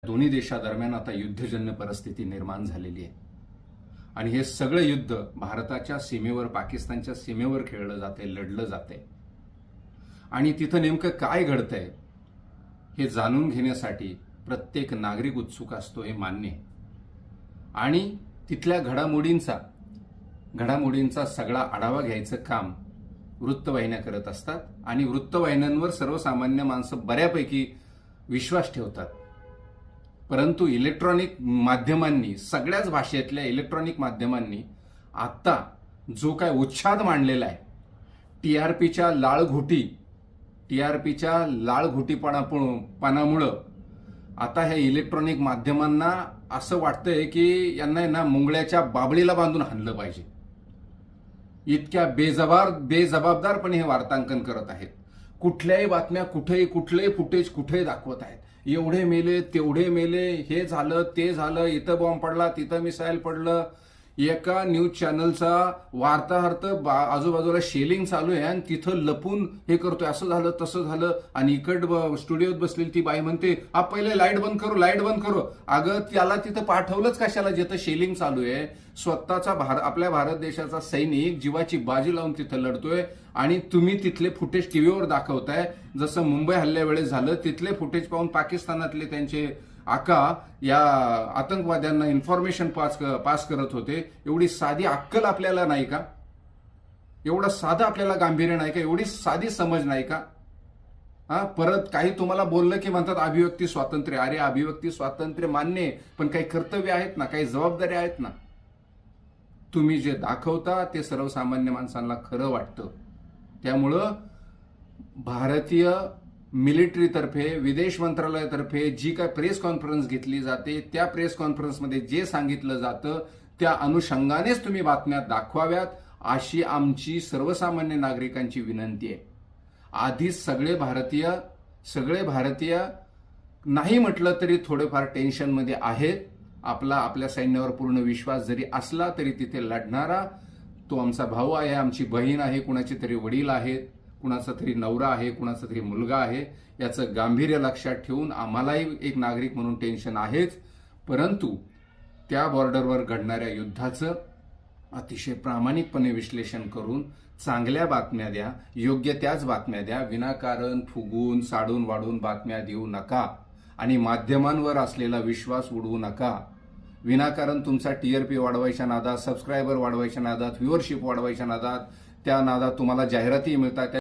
दोन्ही देशादरम्यान आता युद्धजन्य परिस्थिती निर्माण झालेली आहे आणि हे सगळं युद्ध भारताच्या सीमेवर, पाकिस्तानच्या सीमेवर खेळलं जाते, लढलं जाते आणि तिथं नेमकं काय घडतंय हे जाणून घेण्यासाठी प्रत्येक नागरिक उत्सुक असतो, हे मान्य आहे. आणि तिथल्या घडामोडींचा सगळा आढावा घ्यायचं काम वृत्तवाहिन्या करत असतात आणि वृत्तवाहिन्यांवर सर्वसामान्य माणसं बऱ्यापैकी विश्वास ठेवतात. परंतु इलेक्ट्रॉनिक माध्यमांनी, सगळ्याच भाषेतल्या इलेक्ट्रॉनिक माध्यमांनी आता जो काय उच्छाद मांडलेला आहे, टीआरपीच्या लाळघुटीपणामुळं आता ह्या इलेक्ट्रॉनिक माध्यमांना असं वाटतंय की यांना ना मुंगळ्याच्या बाबळीला बांधून हाणलं पाहिजे. इतक्या बेजबाबदारपणे हे वार्तांकन करत आहेत. कुठल्याही बातम्या कुठलेही फुटेज कुठे दाखवत आहेत. एवढे मेले, तेवढे मेले, हे झालं, ते झालं, इथं बॉम्ब पडला, तिथं मिसाईल पडलं. एका न्यूज चॅनलचा वार्ताहर तर आजूबाजूला शेलिंग चालू आहे आणि तिथं लपून हे करतोय, असं झालं, तसं झालं. आणि इकडं स्टुडिओत बसलेली ती बाई म्हणते, आप पहिले लाईट बंद करो. अगं त्याला तिथं पाठवलंच कशाला जिथं शेलिंग चालू आहे? स्वतःचा आपल्या भारत देशाचा सैनिक जीवाची बाजी लावून तिथं लढतोय आणि तुम्ही तिथले फुटेज टीव्हीवर दाखवताय. जसं मुंबई हल्ल्यावेळेस झालं, तिथले फुटेज पाहून पाकिस्तानातले त्यांचे आका या आतंकवाद्यांना इन्फॉर्मेशन पास करत होते. एवढी साधी अक्कल आपल्याला नाही का? एवढं साधं आपल्याला गांभीर्य नाही का? एवढी साधी समज नाही का? परत काही तुम्हाला बोललं की म्हणतात अभिव्यक्ती स्वातंत्र्य. अरे अभिव्यक्ती स्वातंत्र्य मान्य आहे, पण काही कर्तव्य आहेत ना, काही जबाबदाऱ्या आहेत ना. तुम्ही जे दाखवता ते सर्वसामान्य माणसांना खरं वाटतं. त्यामुळं भारतीय मिलिटरीतर्फे, विदेश मंत्रालयातर्फे जी काय प्रेस कॉन्फरन्स घेतली जाते, त्या प्रेस कॉन्फरन्समध्ये जे सांगितलं जातं त्या अनुषंगानेच तुम्ही बातम्या दाखवाव्यात, अशी आमची सर्वसामान्य नागरिकांची विनंती आहे. आधीच सगळे भारतीय नाही म्हटलं तरी थोडेफार टेन्शनमध्ये आहेत. आपल्या सैन्यावर पूर्ण विश्वास जरी असला तरी तिथे लढणारा तो आमचा भाऊ आहे, आमची बहीण आहे, कुणाचे तरी वडील आहेत, कुणाचा तरी नवरा आहे, कुणाचा तरी मुलगा आहे. याचं गांभीर्य लक्षात ठेवून आम्हालाही एक नागरिक म्हणून टेन्शन आहेच. परंतु त्या बॉर्डरवर घडणाऱ्या युद्धाचं अतिशय प्रामाणिकपणे विश्लेषण करून चांगल्या बातम्या द्या, योग्य त्याच बातम्या द्या. विनाकारण फुगून, साडून वाढून बातम्या देऊ नका आणि माध्यमांवर असलेला विश्वास उडवू नका. विनाकारण तुमचा टीआरपी वाढवायच्या नादात, सबस्क्रायबर वाढवायच्या नादात, व्ह्युअरशिप वाढवायच्या नादात, त्या नादात तुम्हाला जाहिराती मिळतात.